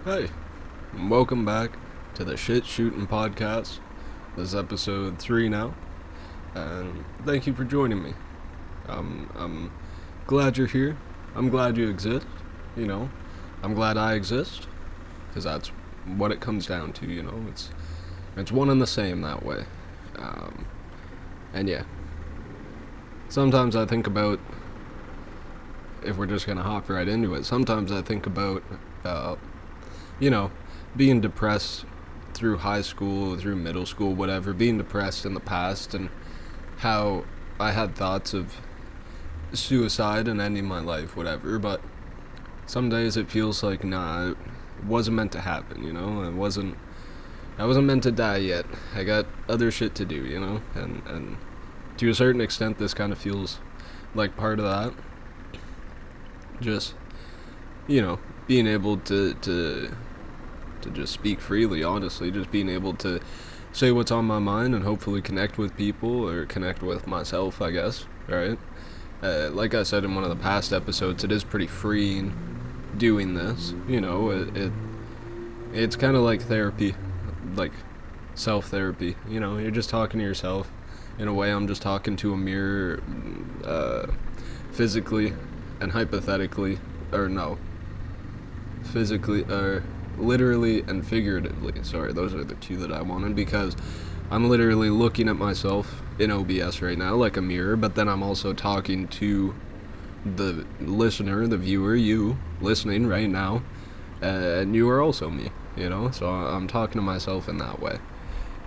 Hey, and welcome back to the Shootin podcast. This is Ep.3 now, and thank you for joining me. I'm glad you're here. I'm glad you exist. I'm glad I exist, because that's what it comes down to. It's one and the same that way. And yeah, sometimes I think about, if we're just gonna hop right into it. Sometimes I think about being depressed through high school, through middle school, whatever, being depressed in the past, and how I had thoughts of suicide and ending my life, whatever, but some days it feels like, nah, it wasn't meant to happen, I wasn't meant to die yet. I got other shit to do, and to a certain extent, this kind of feels like part of that. Just, being able to just speak freely, honestly, just being able to say what's on my mind and hopefully connect with people or connect with myself, I guess, right? Like I said in one of the past episodes, it is pretty freeing doing this, it's kind of like therapy, like self-therapy, you're just talking to yourself. In a way, I'm just talking to a mirror, physically and hypothetically, or no, physically, or literally and figuratively. Sorry, those are the two that I wanted, because I'm literally looking at myself in OBS right now like a mirror, but then I'm also talking to the listener, the viewer, you listening right now, and you are also me, so I'm talking to myself in that way.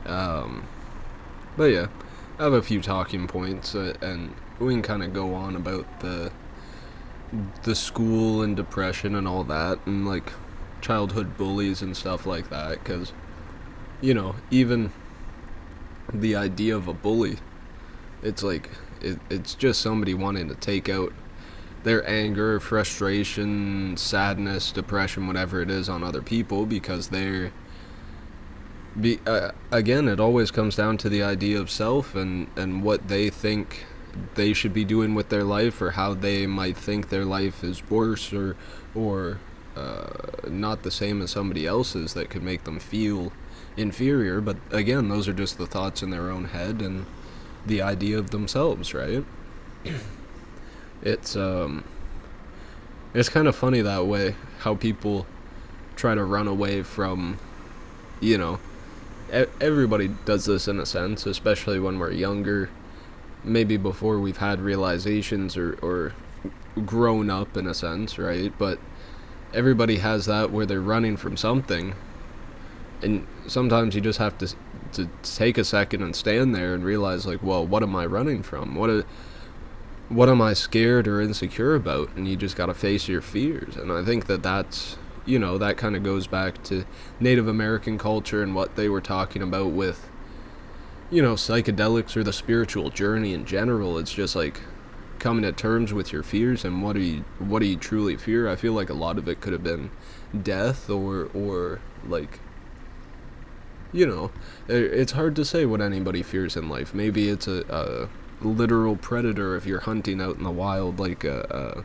But yeah, I have a few talking points, and we can kind of go on about the school and depression and all that, and like childhood bullies and stuff like that, because even the idea of a bully, it's like it's just somebody wanting to take out their anger, frustration, sadness, depression, whatever it is, on other people, because again, it always comes down to the idea of self and what they think they should be doing with their life, or how they might think their life is worse or not the same as somebody else's, that could make them feel inferior. But again, those are just the thoughts in their own head and the idea of themselves, right? It's kind of funny that way, how people try to run away from, everybody does this in a sense, especially when we're younger, maybe before we've had realizations or grown up in a sense, right? But everybody has that where they're running from something, and sometimes you just have to take a second and stand there and realize, like, well, what am I running from? What am I scared or insecure about? And you just gotta face your fears. And I think that's that kind of goes back to Native American culture and what they were talking about with psychedelics or the spiritual journey in general. It's just like coming to terms with your fears and what do you truly fear. I feel like a lot of it could have been death or like, it's hard to say what anybody fears in life. Maybe it's a literal predator if you're hunting out in the wild, like a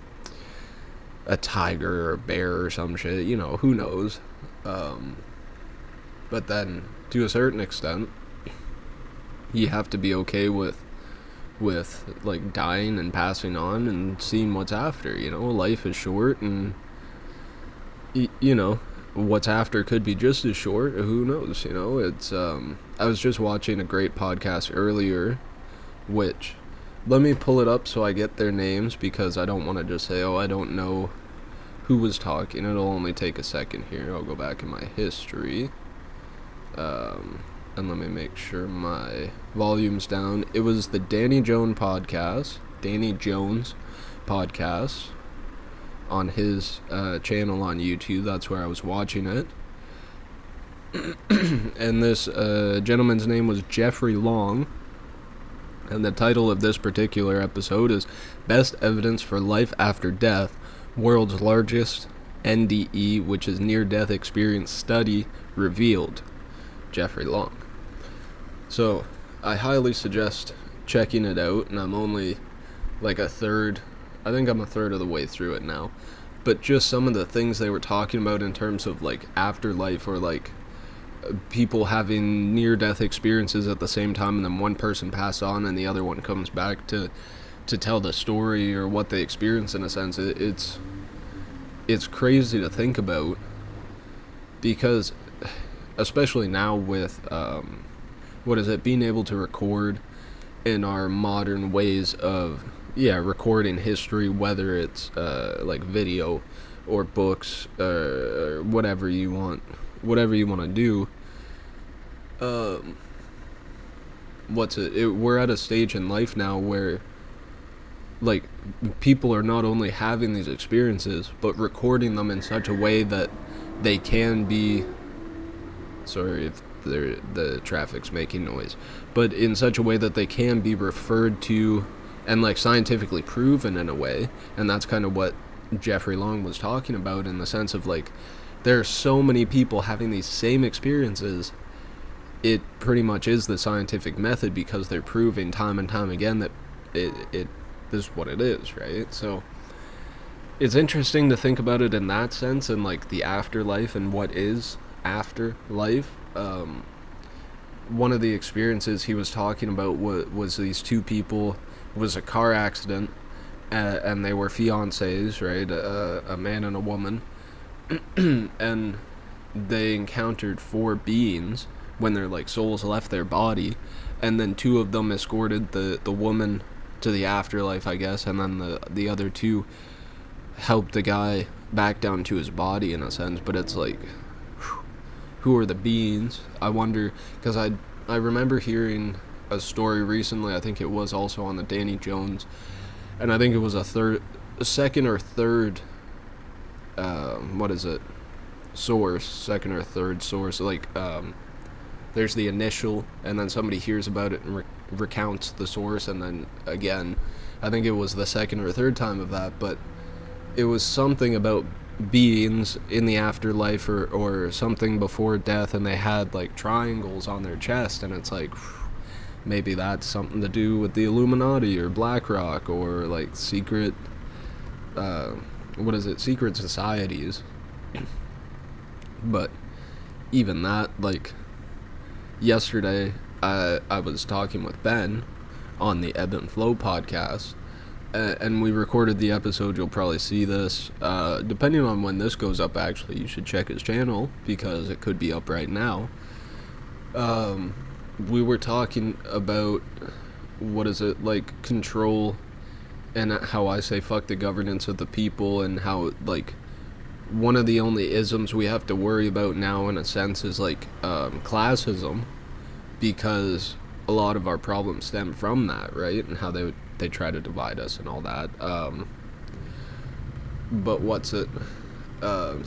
tiger or a bear or some shit, who knows. But then to a certain extent, you have to be okay with like dying and passing on and seeing what's after. Life is short, and what's after could be just as short. Who knows? It's I was just watching a great podcast earlier, which, let me pull it up so I get their names, because I don't want to just say, oh, I don't know who was talking. It'll only take a second here. I'll go back in my history, and let me make sure my volume's down. It was the Danny Jones podcast on his channel on YouTube. That's where I was watching it. And this gentleman's name was Jeffrey Long, and the title of this particular episode is Best Evidence for Life After Death, World's Largest NDE, which is Near-Death Experience Study, Revealed. Jeffrey Long. So, I highly suggest checking it out, and I'm only like a third of the way through it now. but just some of the things they were talking about in terms of like afterlife, or like people having near-death experiences at the same time, and then one person passed on and the other one comes back to tell the story or what they experienced. In a sense, it's crazy to think about, because especially now with being able to record in our modern ways of recording history, whether it's like video or books, or whatever you want to do. We're at a stage in life now where like people are not only having these experiences but recording them in such a way that they can be, sorry if the traffic's making noise, but in such a way that they can be referred to and like scientifically proven in a way. And that's kind of what Jeffrey Long was talking about, in the sense of like there are so many people having these same experiences. It pretty much is the scientific method, because they're proving time and time again that it is what it is, right? So it's interesting to think about it in that sense, and like the afterlife and what is afterlife. One of the experiences he was talking about was these two people. It was a car accident, and they were fiancés, right? A man and a woman. And they encountered four beings when their like souls left their body, and then two of them escorted the woman to the afterlife, I guess, and then the other two helped the guy back down to his body, in a sense. But it's like, who are the beings? I wonder, because I remember hearing a story recently. I think it was also on the Danny Jones, and I think it was a second or third second or third source, like there's the initial, and then somebody hears about it and recounts the source, and then again, I think it was the second or third time of that. But it was something about beings in the afterlife, or something before death, and they had like triangles on their chest, and it's like, maybe that's something to do with the Illuminati or BlackRock, or like secret secret societies. But even that, like yesterday I was talking with Ben on the Ebb and Flow podcast, and we recorded the episode. You'll probably see this depending on when this goes up. Actually, you should check his channel, because it could be up right now. We were talking about like control, and how I say fuck the governance of the people, and how like one of the only isms we have to worry about now, in a sense, is like classism, because a lot of our problems stem from that, right? And how they try to divide us and all that. But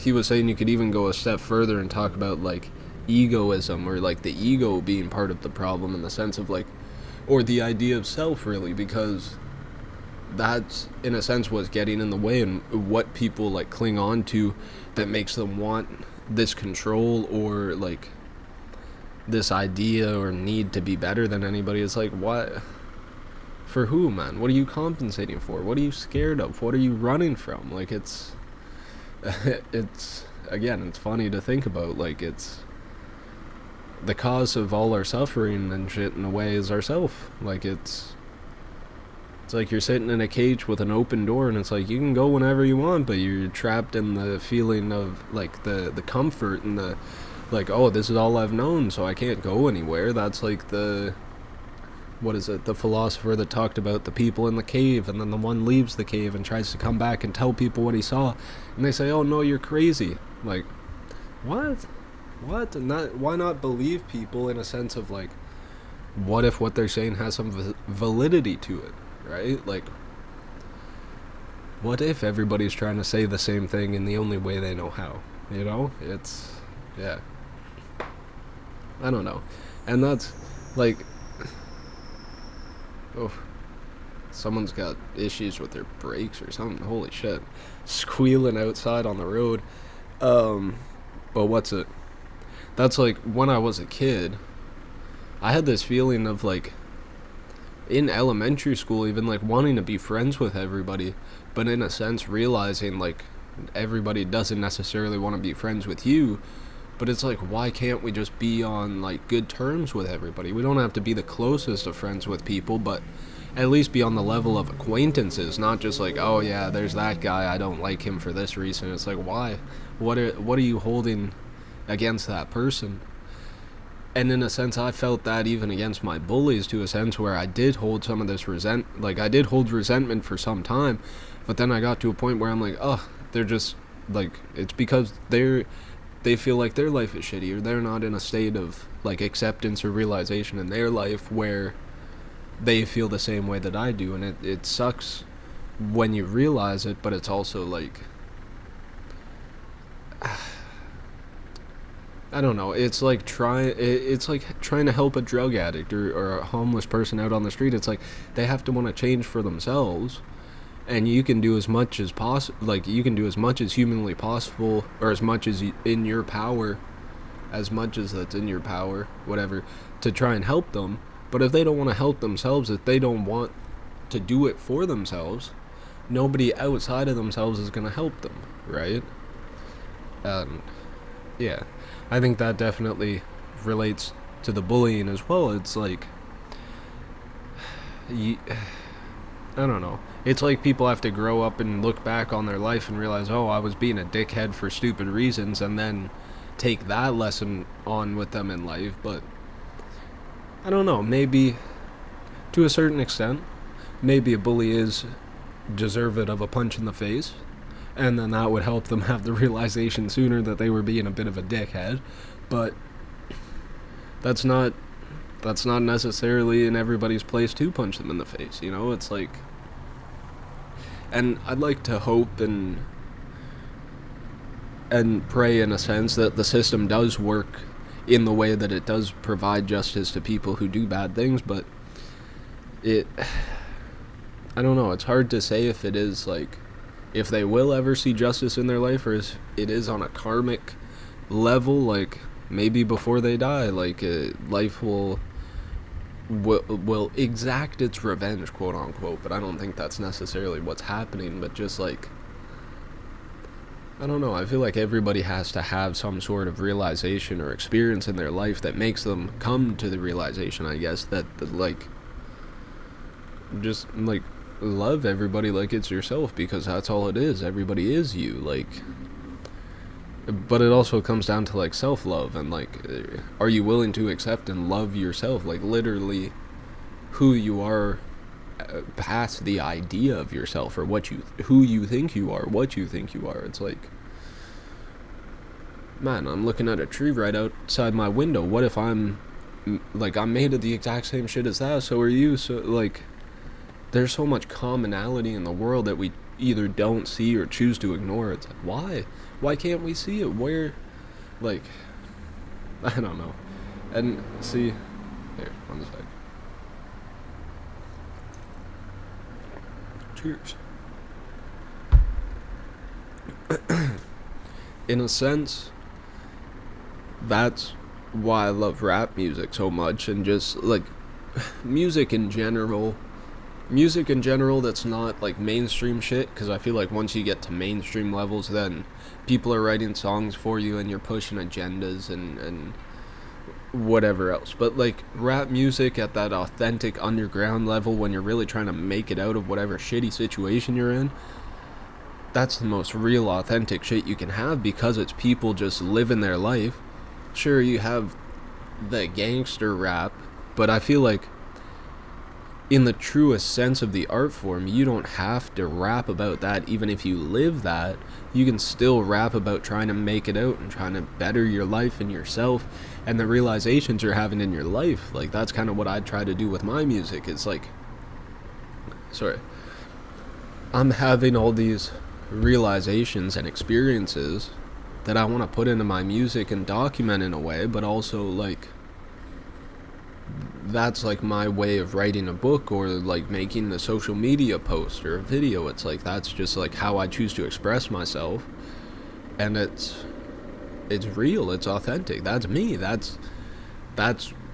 he was saying you could even go a step further and talk about like egoism, or like the ego being part of the problem, in the sense of like, or the idea of self, really, because that's in a sense what's getting in the way, and what people like cling on to, that makes them want this control, or like this idea or need to be better than anybody. It's like, what? For who, man? What are you compensating for? What are you scared of? What are you running from? Like, it's again, it's funny to think about. Like, it's the cause of all our suffering and shit, in a way, is ourself. Like, it's like you're sitting in a cage with an open door, and it's like you can go whenever you want, but you're trapped in the feeling of like the comfort, and the like, oh, this is all I've known, so I can't go anywhere. That's like the philosopher that talked about the people in the cave, and then the one leaves the cave and tries to come back and tell people what he saw, and they say, oh no, you're crazy. Like, what? And why not believe people, in a sense of like, what if what they're saying has some validity to it, right? Like, what if everybody's trying to say the same thing in the only way they know how? You know? It's, yeah. I don't know. And that's, like, oh, someone's got issues with their brakes or something. Holy shit. Squealing outside on the road. But that's like, when I was a kid, I had this feeling of like, in elementary school even, like wanting to be friends with everybody, but in a sense realizing like everybody doesn't necessarily want to be friends with you, but it's like, why can't we just be on like good terms with everybody? We don't have to be the closest of friends with people, but at least be on the level of acquaintances, not just like, oh yeah, there's that guy, I don't like him for this reason. It's like, why? What are you holding against that person? And in a sense, I felt that even against my bullies, to a sense where I did hold some of this I did hold resentment for some time, but then I got to a point where I'm like, oh, they're just like, it's because they feel like their life is shitty, or they're not in a state of like acceptance or realization in their life where they feel the same way that I do. And it sucks when you realize it, but it's also like, I don't know. It's like trying to help a drug addict or a homeless person out on the street. It's like they have to want to change for themselves, and you can do as much as possible. Like, you can do as much as humanly possible, or as much as in your power, as much as that's in your power, whatever, to try and help them. But if they don't want to help themselves, if they don't want to do it for themselves, nobody outside of themselves is gonna help them, right? Yeah, I think that definitely relates to the bullying as well. It's like, I don't know. It's like people have to grow up and look back on their life and realize, oh, I was being a dickhead for stupid reasons, and then take that lesson on with them in life. But I don't know, maybe to a certain extent, maybe a bully is deserved of a punch in the face, and then that would help them have the realization sooner that they were being a bit of a dickhead. But that's not necessarily in everybody's place to punch them in the face, you know? It's like, and I'd like to hope and pray in a sense that the system does work in the way that it does provide justice to people who do bad things, but I don't know, it's hard to say if it is like, if they will ever see justice in their life, or if it is on a karmic level, like maybe before they die, like life will exact its revenge, quote unquote. But I don't think that's necessarily what's happening. But just like, I don't know, I feel like everybody has to have some sort of realization or experience in their life that makes them come to the realization, I guess, that like, just like, love everybody like it's yourself, because that's all it is. Everybody is you, like. But it also comes down to like self-love, and like, are you willing to accept and love yourself, like literally who you are, past the idea of yourself, or who you think you are, what you think you are. It's like, man, I'm looking at a tree right outside my window. What if I'm made of the exact same shit as that? So are you. So like, there's so much commonality in the world that we either don't see or choose to ignore. It's like, why can't we see it? Where, like, I don't know. And see, here, 1 sec. Cheers. In a sense, that's why I love rap music so much, and just like music in general that's not like mainstream shit, because I feel like once you get to mainstream levels, then people are writing songs for you and you're pushing agendas and whatever else. But like rap music at that authentic underground level, when you're really trying to make it out of whatever shitty situation you're in, that's the most real authentic shit you can have, because it's people just living their life. Sure, you have the gangster rap, but I feel like in the truest sense of the art form, you don't have to rap about that. Even if you live that, you can still rap about trying to make it out and trying to better your life and yourself and the realizations you're having in your life. Like, that's kind of what I try to do with my music. It's like, I'm having all these realizations and experiences that I want to put into my music and document in a way, but also like, that's like my way of writing a book, or like making a social media post or a video. It's like, that's just like how I choose to express myself, and it's real, it's authentic. That's me. That's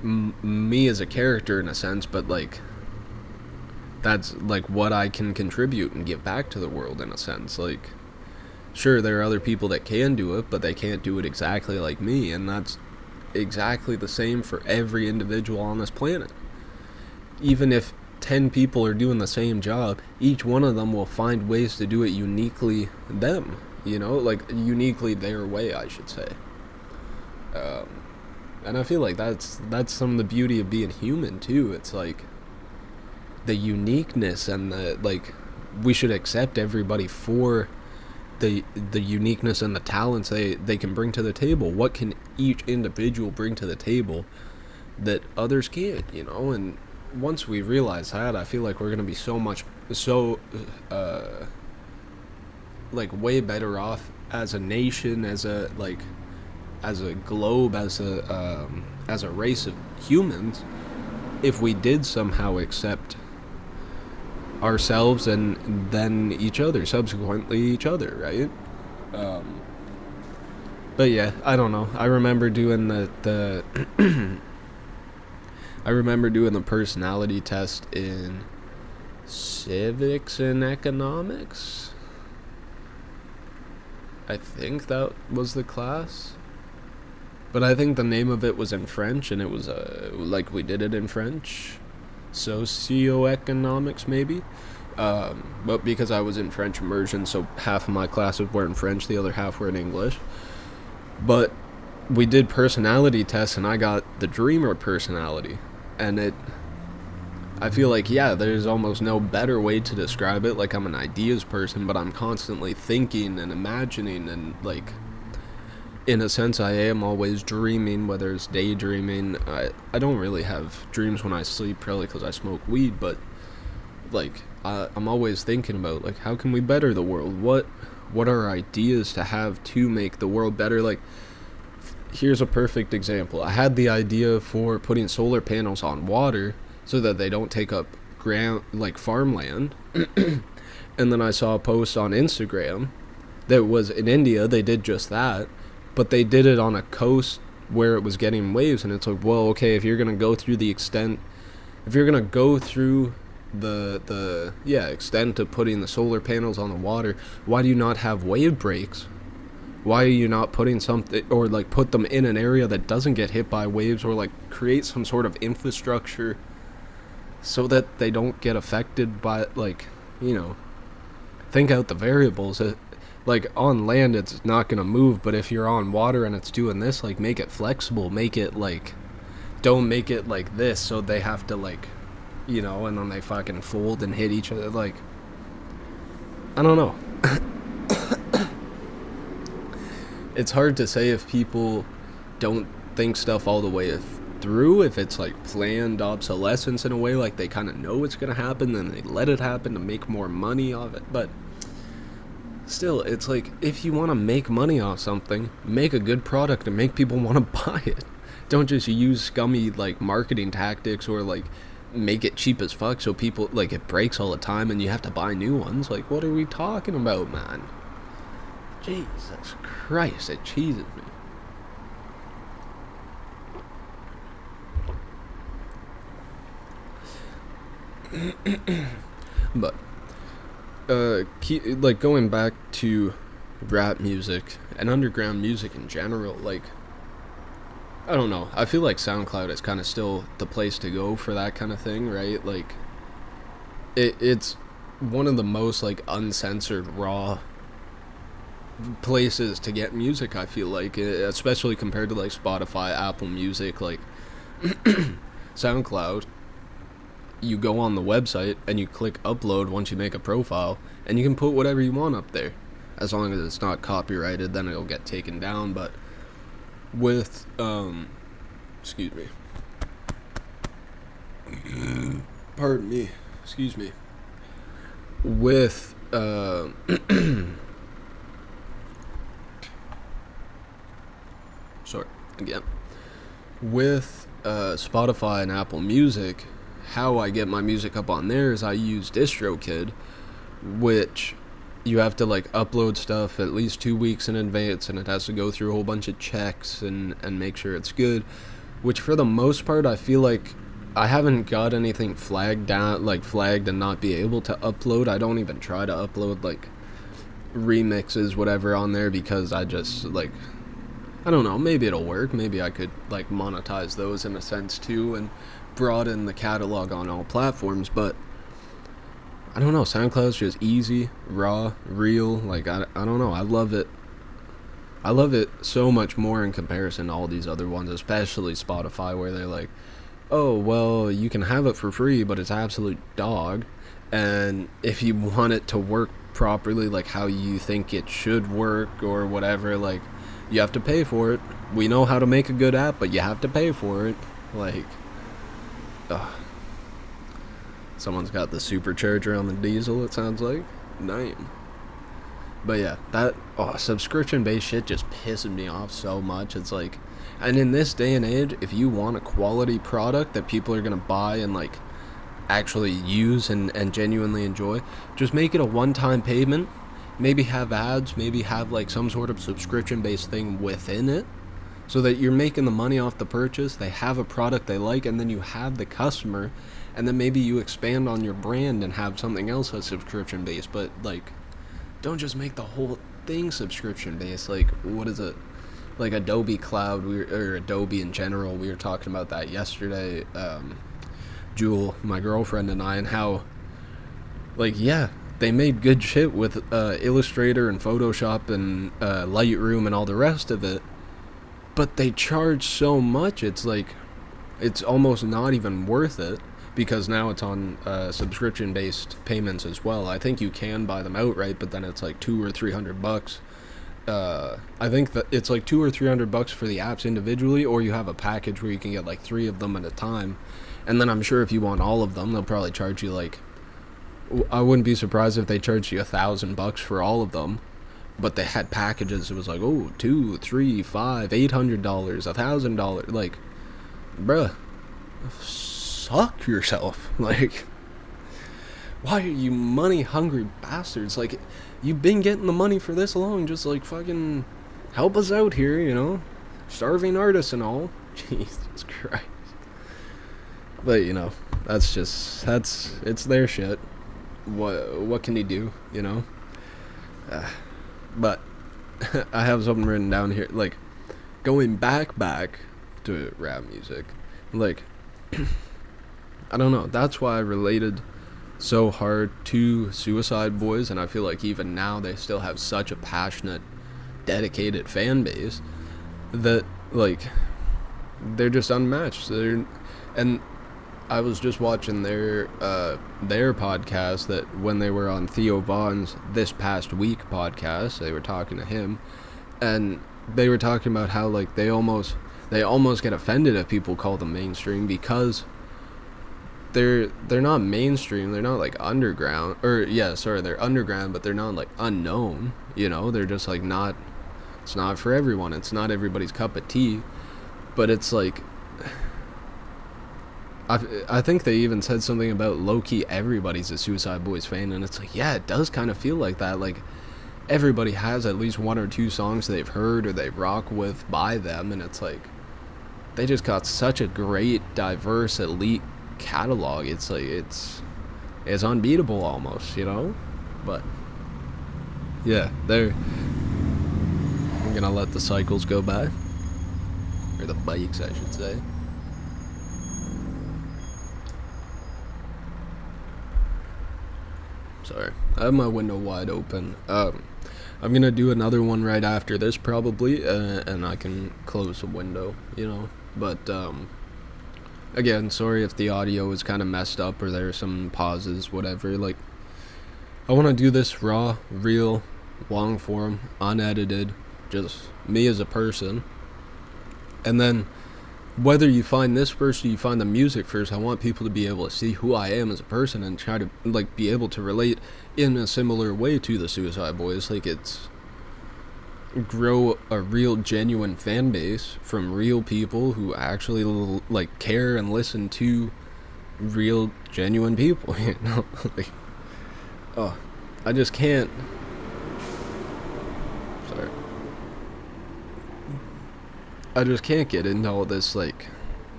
me as a character in a sense, but like, that's like what I can contribute and give back to the world in a sense. Like, Sure, there are other people that can do it, but they can't do it exactly like me, and that's exactly the same for every individual on this planet. Even if 10 people are doing the same job, each one of them will find ways to do it uniquely them, like uniquely their way, I should say. Um, and I feel like that's some of the beauty of being human too. It's like the uniqueness and the like we should accept everybody for the uniqueness and the talents they can bring to the table. What can each individual bring to the table that others can't, and once we realize that, I feel like we're gonna be like way better off as a nation, as a globe, as a race of humans, if we did somehow accept ourselves and then each other, subsequently each other, right? Um, but yeah, I don't know. I remember doing the I remember doing the personality test in civics and economics. I think that was the class. But I think the name of it was in French, and it was like we did it in French. Socioeconomics, maybe. But because I was in French immersion, so half of my classes were in French, the other half were in English. But we did personality tests, and I got the dreamer personality. And I feel like, yeah, there's almost no better way to describe it. Like, I'm an ideas person, but I'm constantly thinking and imagining, and like, in a sense, I am always dreaming, whether it's daydreaming. I don't really have dreams when I sleep, probably because I smoke weed, but like, I'm always thinking about, like, how can we better the world? What are ideas to have to make the world better? Like, here's a perfect example. I had the idea for putting solar panels on water so that they don't take up farmland. And then I saw a post on Instagram that was in India. They did just that, but they did it on a coast where it was getting waves. And it's like, well, okay, if you're gonna go through the extent of putting the solar panels on the water, why do you not have wave breaks? Why are you not putting something, or like put them in an area that doesn't get hit by waves, or like create some sort of infrastructure so that they don't get affected by, like, think out the variables. Like, on land it's not gonna move, but if you're on water and it's doing this, like, make it flexible, make it like, don't make it like this so they have to, like, and then they fucking fold and hit each other. Like, I don't know. It's hard to say if people don't think stuff all the way through, if it's like planned obsolescence in a way, like they kind of know it's going to happen, then they let it happen to make more money off it. But still, it's like, if you want to make money off something, make a good product and make people want to buy it. Don't just use scummy, like, marketing tactics, or like make it cheap as fuck so people, like, it breaks all the time and you have to buy new ones. Like, what are we talking about, man? Jesus Christ, it cheeses me. But like, going back to rap music and underground music in general, like, I don't know, I feel like SoundCloud is kind of still the place to go for that kind of thing, right? Like, it's one of the most, like, uncensored, raw places to get music, I feel like, especially compared to like Spotify, Apple Music. Like, SoundCloud, you go on the website and you click upload once you make a profile, and you can put whatever you want up there, as long as it's not copyrighted. Then it'll get taken down. But with excuse me, pardon me, excuse me, with sorry, again. With Spotify and Apple Music, how I get my music up on there is I use DistroKid, which you have to, like, upload stuff at least 2 weeks in advance, and it has to go through a whole bunch of checks and make sure it's good, which for the most part I feel like I haven't got anything flagged and not be able to upload. I don't even try to upload, like, remixes, whatever, on there because I just, like, I don't know, maybe it'll work. Maybe I could, like, monetize those in a sense, too, and broaden the catalog on all platforms, but I don't know, SoundCloud's just easy, raw, real, like, I don't know, I love it. I love it so much more in comparison to all these other ones, especially Spotify, where they're like, oh, well, you can have it for free, but it's absolute dog, and if you want it to work properly, like how you think it should work or whatever, like, you have to pay for it. We know how to make a good app, but you have to pay for it. Like, ugh. Someone's got the supercharger on the diesel, it sounds like. Damn. But yeah, that subscription-based shit just pisses me off so much. It's like, and in this day and age, if you want a quality product that people are gonna buy and, like, actually use and genuinely enjoy, just make it a one-time payment. Maybe have ads, maybe have, like, some sort of subscription-based thing within it, so that you're making the money off the purchase, they have a product they like, and then you have the customer, and then maybe you expand on your brand and have something else that's subscription-based, but, like, don't just make the whole thing subscription-based. Like, what is it? Like, Adobe Cloud, or Adobe in general, we were talking about that yesterday, Jewel, my girlfriend, and I, and how, like, yeah, they made good shit with Illustrator and Photoshop and Lightroom and all the rest of it, but they charge so much, it's like, it's almost not even worth it, because now it's on subscription-based payments as well. I think you can buy them outright, but then it's like $200 or $300. I think that it's like $200 or $300 for the apps individually, or you have a package where you can get like 3 of them at a time, and then I'm sure if you want all of them, they'll probably charge you, like, I wouldn't be surprised if they charged you $1,000 for all of them. But they had packages. It was like, oh, $200, $300, $500, $800, $1,000. Like, bruh, suck yourself. Like, why are you money hungry bastards? Like, you've been getting the money for this long. Just, like, fucking help us out here, you know? Starving artists and all. Jesus Christ. But, you know, it's their shit. What can you do, you know? But I have something written down here, like, going back to rap music, like, I don't know, that's why I related so hard to Suicide Boys, and I feel like even now they still have such a passionate, dedicated fan base that, like, they're just unmatched. And I was just watching their podcast, that when they were on Theo Vaughn's This Past Week podcast, they were talking to him, and they were talking about how, like, they almost get offended if people call them mainstream, because they're not mainstream, they're not, like, underground, they're underground, but they're not, like, unknown, you know, they're just, like, not, it's not for everyone, it's not everybody's cup of tea, but it's like, I think they even said something about low-key everybody's a Suicide Boys fan, and it's like, yeah, it does kind of feel like that. Like, everybody has at least 1 or 2 songs they've heard or they rock with by them, and it's like, they just got such a great, diverse, elite catalog. It's like, it's unbeatable almost, you know? But, yeah, I'm gonna let the cycles go by. Or the bikes, I should say. Sorry, I have my window wide open. I'm gonna do another one right after this probably, and I can close the window, you know. But again, sorry if the audio is kind of messed up or there are some pauses, whatever. Like, I want to do this raw, real, long form, unedited, just me as a person. And then, whether you find this first or you find the music first, I want people to be able to see who I am as a person and try to, like, be able to relate in a similar way to the Suicide Boys. Like, it's grow a real, genuine fan base from real people who actually, like, care and listen to real, genuine people, you know? Like, oh, I just can't. Sorry. I just can't get into all this, like,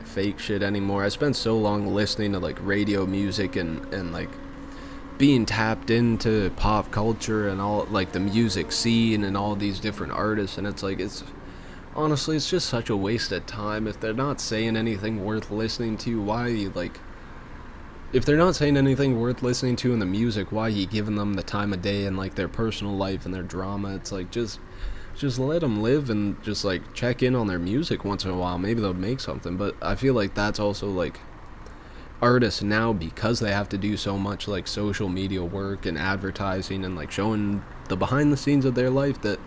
fake shit anymore. I spent so long listening to, like, radio music and like, being tapped into pop culture and all, like, the music scene and all these different artists, and it's like, it's honestly, it's just such a waste of time. If they're not saying anything worth listening to, why are you, like, if they're not saying anything worth listening to in the music, why are you giving them the time of day and, like, their personal life and their drama? It's like, just let them live and just, like, check in on their music once in a while. Maybe they'll make something. But I feel like that's also, like, artists now, because they have to do so much, like, social media work and advertising and, like, showing the behind the scenes of their life, that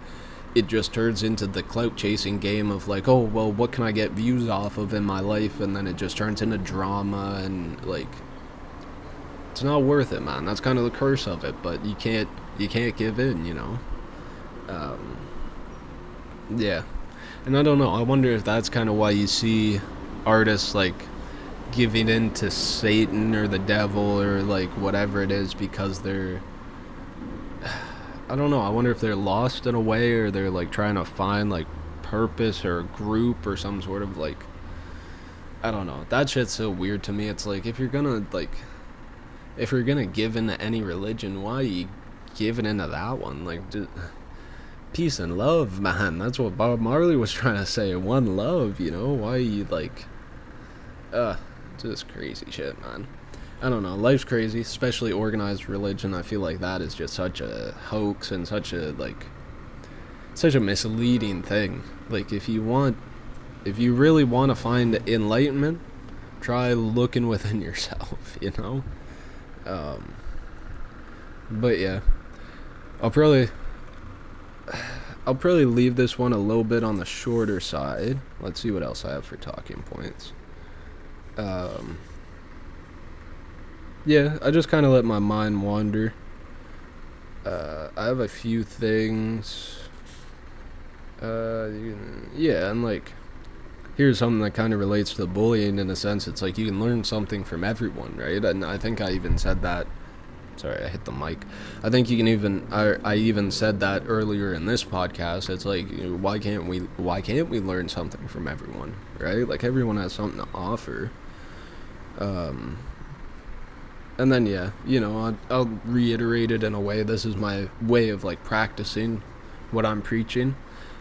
it just turns into the clout chasing game of, like, oh, well, what can I get views off of in my life? And then it just turns into drama, and, like, it's not worth it, man. That's kind of the curse of it, but you can't give in, you know. Yeah, and I don't know, I wonder if that's kind of why you see artists, like, giving in to Satan or the devil or, like, whatever it is, because they're, I don't know, I wonder if they're lost in a way, or they're, like, trying to find, like, purpose or a group or some sort of, like, I don't know, that shit's so weird to me. It's like, if you're gonna give into any religion, why are you giving into that one? Like, just peace and love, man. That's what Bob Marley was trying to say. One love, you know? Why are you, like, just crazy shit, man. I don't know. Life's crazy, especially organized religion. I feel like that is just such a hoax and such a misleading thing. Like, if you really want to find enlightenment, try looking within yourself, you know? But yeah, I'll probably leave this one a little bit on the shorter side. Let's see what else I have for talking points. Yeah, I just kind of let my mind wander. I have a few things. Yeah, and, like, here's something that kind of relates to bullying in a sense. It's like, you can learn something from everyone, right? And I think I even said that. Sorry, I hit the mic. I think you can even, I even said that earlier in this podcast. It's like, you know, why can't we learn something from everyone, right? Like, everyone has something to offer. And then, yeah, you know, I'll reiterate it in a way. This is my way of, like, practicing what I'm preaching.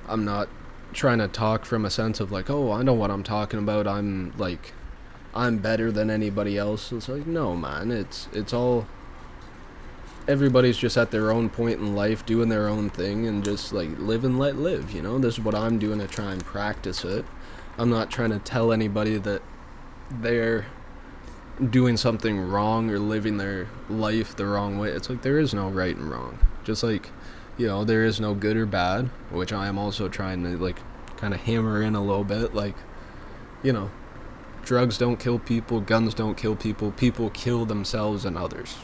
I'm not trying to talk from a sense of, like, oh, I know what I'm talking about, I'm better than anybody else. It's like, no, man, it's all, everybody's just at their own point in life doing their own thing, and just, like, live and let live, you know. This is what I'm doing to try and practice it. I'm not trying to tell anybody that they're doing something wrong or living their life the wrong way. It's like, there is no right and wrong. Just like, you know, there is no good or bad, which I am also trying to, like, kind of hammer in a little bit. Like, you know, drugs don't kill people, guns don't kill people, people kill themselves and others,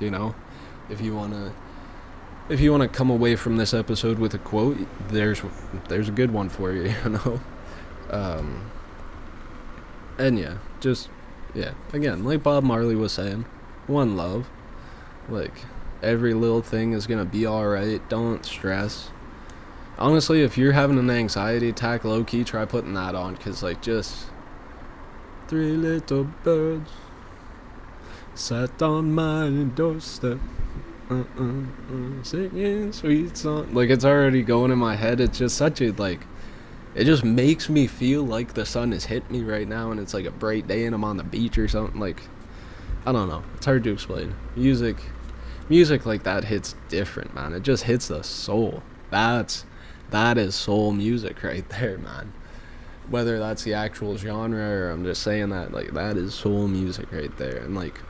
you know. If you want to come away from this episode with a quote, there's a good one for you, you know. And yeah, just, yeah, again, like Bob Marley was saying, one love. Like, every little thing is gonna be alright. Don't stress. Honestly, if you're having an anxiety attack, low-key, try putting that on, because, like, just, three little birds sat on my doorstep, singing sweet song. Like, it's already going in my head. It's just such a, like, it just makes me feel like the sun has hit me right now, and it's, like, a bright day, and I'm on the beach or something. Like, I don't know. It's hard to explain. Music like that hits different, man. It just hits the soul. That is soul music right there, man. Whether that's the actual genre or I'm just saying that, like, that is soul music right there. And, like,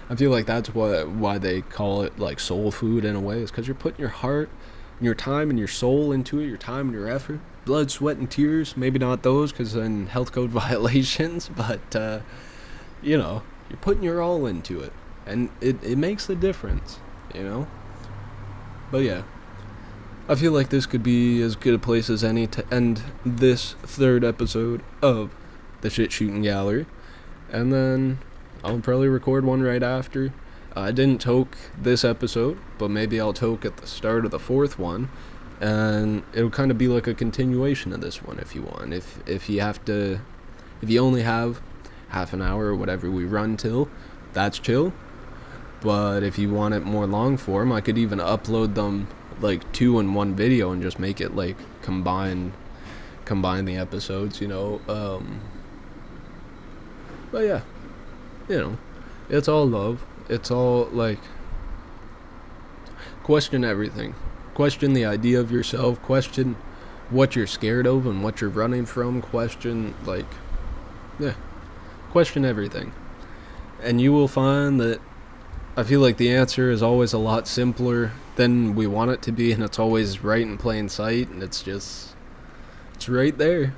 I feel like that's why they call it, like, soul food in a way, is because you're putting your heart and your time and your soul into it, your time and your effort, blood, sweat, and tears. Maybe not those, because then health code violations, but, you know, you're putting your all into it. And it makes a difference, you know? But yeah, I feel like this could be as good a place as any to end this third episode of the Shootin Gallery. And then I'll probably record one right after. I didn't toke this episode, but maybe I'll toke at the start of the fourth one. And it'll kind of be like a continuation of this one if you want. If you only have half an hour or whatever we run till, that's chill. But if you want it more long form, I could even upload them like 2 in one video and just make it like combine the episodes, but yeah, it's all love. It's all like, question everything. Question the idea of yourself. Question what you're scared of and what you're running from. Question everything. And you will find that I feel like the answer is always a lot simpler than we want it to be, and it's always right in plain sight, and it's right there.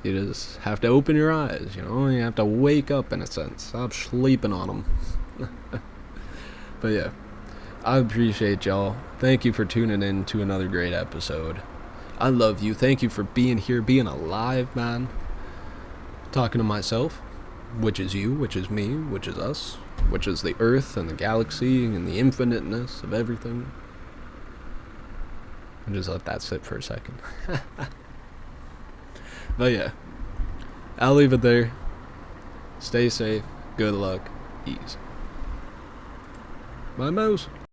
You just have to open your eyes, you have to wake up in a sense. Stop sleeping on them. But yeah, I appreciate y'all. Thank you for tuning in to another great episode. I love you. Thank you for being here, being alive, man. Talking to myself, which is you, which is me, which is us, which is the earth and the galaxy and the infiniteness of everything. And just let that sit for a second. But yeah, I'll leave it there. Stay safe. Good luck. Ease. My mouse.